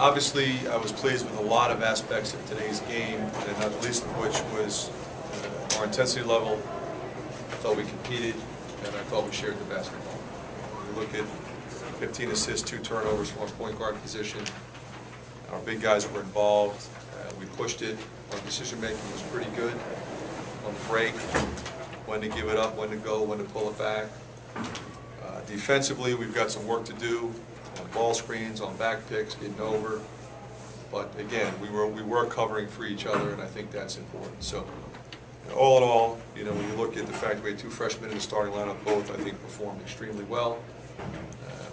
Obviously, I was pleased with a lot of aspects of today's game, and not the least of which was our intensity level. I thought we competed, and I thought we shared the basketball. We look at 15 assists, 2 turnovers from our point guard position. Our big guys were involved. We pushed it. Our decision making was pretty good on the break, when to give it up, when to go, when to pull it back. Defensively, we've got some work to do on ball screens, on back picks, getting over. But again, we were covering for each other, and I think that's important. So, all in all, when you look at the fact we had 2 freshmen in the starting lineup, both I think performed extremely well.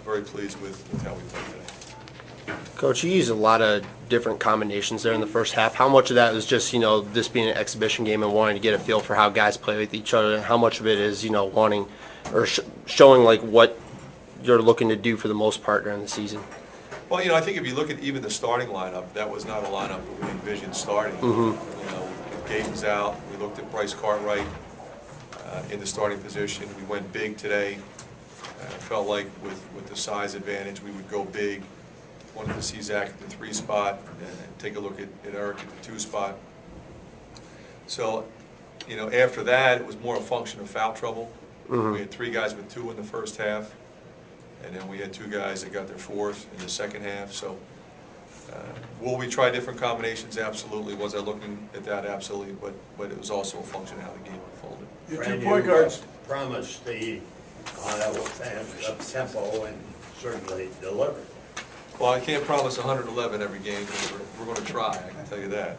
Very pleased with how we played today. Coach, you used a lot of different combinations there in the first half. How much of that was just, this being an exhibition game and wanting to get a feel for how guys play with each other, and how much of it is, wanting or showing like what you're looking to do for the most part during the season? Well, I think if you look at even the starting lineup, that was not a lineup that we envisioned starting. Gayton's out. We looked at Bryce Cartwright in the starting position. We went big today. Felt like with the size advantage, we would go big. Wanted to see Zach at the 3 spot and take a look at Eric at the 2 spot. So, after that, it was more a function of foul trouble. We had 3 guys with 2 in the first half, and then we had 2 guys that got their 4th in the second half. So, will we try different combinations? Absolutely. Was I looking at that? Absolutely. But it was also a function of how the game unfolded. Your Fran, 2 point guards promised the up tempo and certainly delivered. Well, I can't promise 111 every game, but we're going to try, I can tell you that.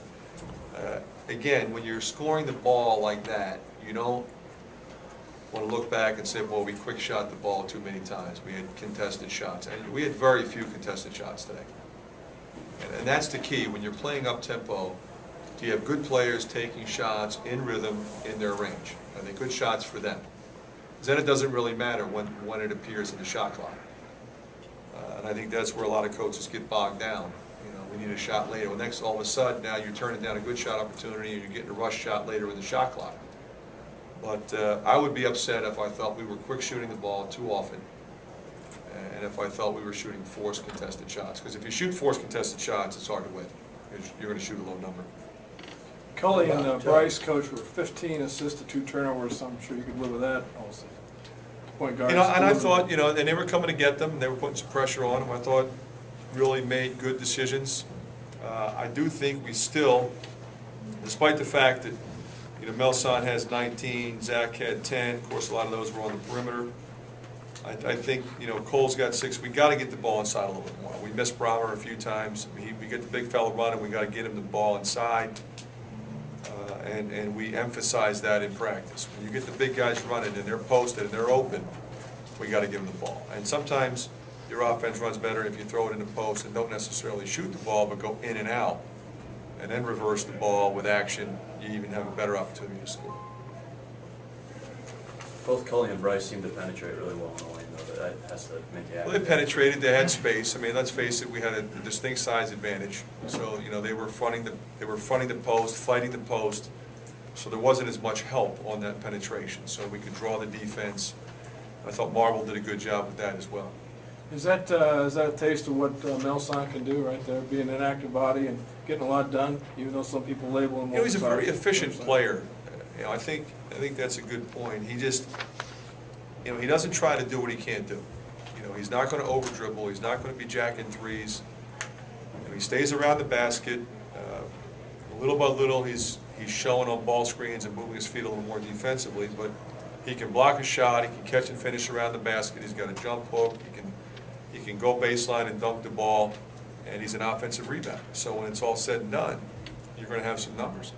Again, when you're scoring the ball like that, you don't want to look back and say, well, we quick shot the ball too many times. We had contested shots, and we had very few contested shots today. And that's the key. When you're playing up tempo, do you have good players taking shots in rhythm in their range? Are they good shots for them? Because then it doesn't really matter when it appears in the shot clock. And I think that's where a lot of coaches get bogged down. We need a shot later. Well, next, all of a sudden, now you're turning down a good shot opportunity and you're getting a rush shot later in the shot clock. But I would be upset if I felt we were quick shooting the ball too often, and if I felt we were shooting forced contested shots. Because if you shoot forced contested shots, it's hard to win. You're going to shoot a low number. Cully and Bryce, coach, were 15 assists to 2 turnovers, so I'm sure you could live with that also. Point guards. And I thought, and they were coming to get them, and they were putting some pressure on them. I thought really made good decisions. I do think we still, despite the fact that Melson has 19, Zach had 10. Of course, a lot of those were on the perimeter. I think Cole's got 6. We got to get the ball inside a little bit more. We missed Browner a few times. We get the big fella running. We got to get him the ball inside, and we emphasize that in practice. When you get the big guys running and they're posted and they're open, we got to give them the ball. And sometimes your offense runs better if you throw it in the post and don't necessarily shoot the ball, but go in and out, and then reverse the ball with action. You even have a better opportunity to score. Both Cully and Bryce seem to penetrate really well in the lane, though. That has to make you happy. Well, they penetrated. They had space. I mean, let's face it. We had a distinct size advantage. So they were fronting the post, fighting the post. So there wasn't as much help on that penetration. So we could draw the defense. I thought Marble did a good job with that as well. Is that a taste of what Melson can do right there, being an active body and getting a lot done, even though some people label him? He's a very efficient player. I think that's a good point. He just, he doesn't try to do what he can't do. He's not going to over dribble. He's not going to be jacking threes. He stays around the basket. Little by little, he's showing on ball screens and moving his feet a little more defensively. But he can block a shot. He can catch and finish around the basket. He's got a jump hook. He can go baseline and dunk the ball, and he's an offensive rebounder. So when it's all said and done, you're going to have some numbers.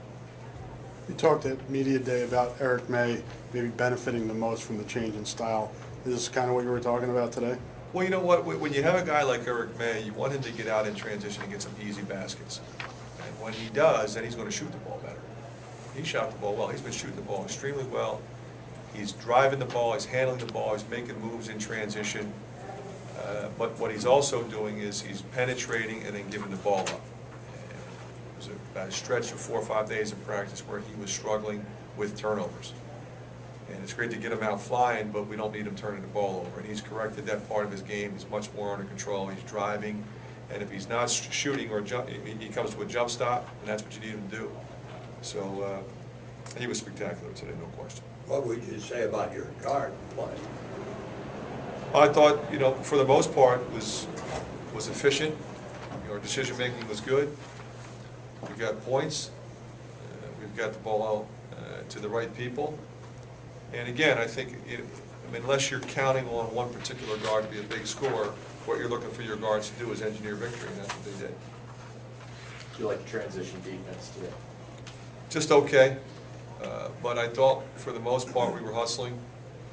You talked at Media Day about Eric May maybe benefiting the most from the change in style. Is this kind of what you were talking about today? Well, you know what? When you have a guy like Eric May, you want him to get out in transition and get some easy baskets. And when he does, then he's going to shoot the ball better. He shot the ball well. He's been shooting the ball extremely well. He's driving the ball. He's handling the ball. He's making moves in transition. But what he's also doing is he's penetrating and then giving the ball up. It was about a stretch of 4 or 5 days of practice where he was struggling with turnovers. And it's great to get him out flying, but we don't need him turning the ball over. And he's corrected that part of his game. He's much more under control. He's driving. And if he's not shooting or he comes to a jump stop, and that's what you need him to do. So he was spectacular today, no question. What would you say about your guard play? I thought, for the most part, was efficient. Our decision-making was good. We got points. We've got the ball to the right people. And again, I think, unless you're counting on one particular guard to be a big scorer, what you're looking for your guards to do is engineer victory, and that's what they did. Do you like transition defense too? Just okay. But I thought, for the most part, we were hustling.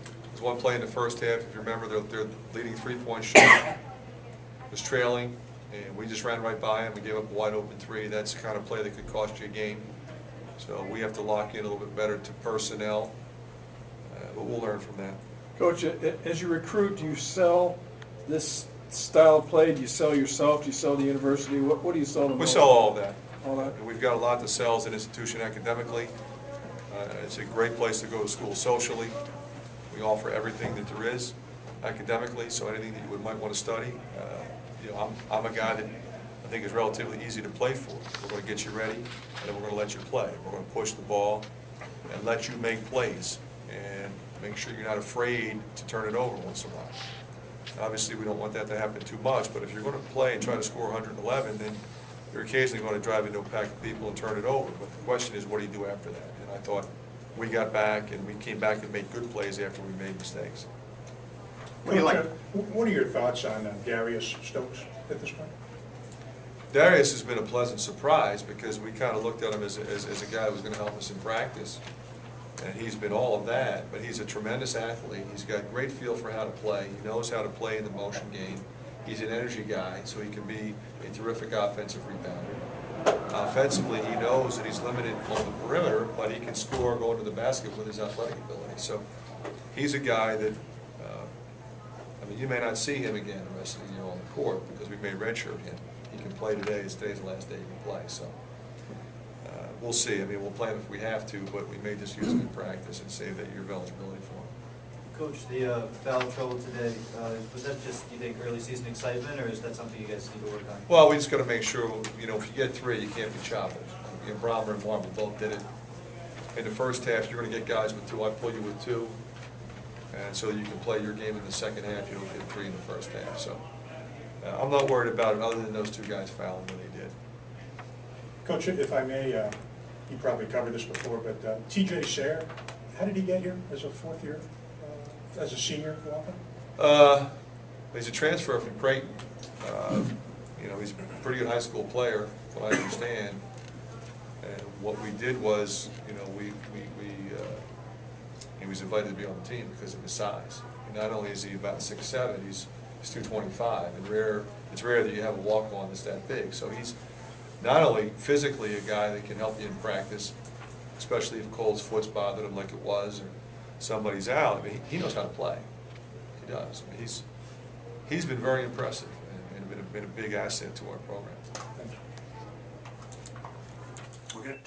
There was one play in the first half, if you remember, their leading three-point shot was trailing, and we just ran right by him. We gave up a wide-open three. That's the kind of play that could cost you a game. So we have to lock in a little bit better to personnel, but we'll learn from that. Coach, as you recruit, do you sell this style of play? Do you sell yourself? Do you sell the university? What do you sell them? We sell all of that. All that? And we've got a lot to sell as an institution academically. It's a great place to go to school socially. We offer everything that there is academically, so anything that you might want to study. I'm a guy that I think is relatively easy to play for. We're going to get you ready, and then we're going to let you play. We're going to push the ball and let you make plays, and make sure you're not afraid to turn it over once in a while. Obviously, we don't want that to happen too much, but if you're going to play and try to score 111, then you're occasionally going to drive into a pack of people and turn it over. But the question is, what do you do after that? And I thought we got back, and we came back and made good plays after we made mistakes. What are your thoughts on Darius Stokes at this point? Darius has been a pleasant surprise because we kind of looked at him as a guy who was going to help us in practice. And he's been all of that, but he's a tremendous athlete. He's got great feel for how to play. He knows how to play in the motion game. He's an energy guy, so he can be a terrific offensive rebounder. Offensively, he knows that he's limited on the perimeter, but he can score going to the basket with his athletic ability. So he's a guy that, you may not see him again the rest of the year on the court because we may redshirt him. He can play today. Today's the last day he can play. So we'll see. We'll play him if we have to, but we may just use him in practice and save that year of eligibility for him. Coach, the foul trouble today, was that just, do you think, early season excitement, or is that something you guys need to work on? Well, we just got to make sure, if you get three, you can't be chopping. Brommer and Marble both did it. In the first half, you're going to get guys with two. I pull you with two. And so you can play your game in the second half. You don't get three in the first half. So I'm not worried about it other than those two guys fouling when they did. Coach, if I may, you probably covered this before, but T.J. Sayre, how did he get here as a fourth year, as a senior walker? He's a transfer from Creighton. He's a pretty good high school player, from what I understand. And what we did was, he was invited to be on the team because of his size. And not only is he about 6'7", he's 225. And it's rare that you have a walk-on that's that big. So he's not only physically a guy that can help you in practice, especially if Cole's foot's bothered him like it was, or somebody's out. He knows how to play. He does. He's been very impressive and been a big asset to our program. Thank you. Okay.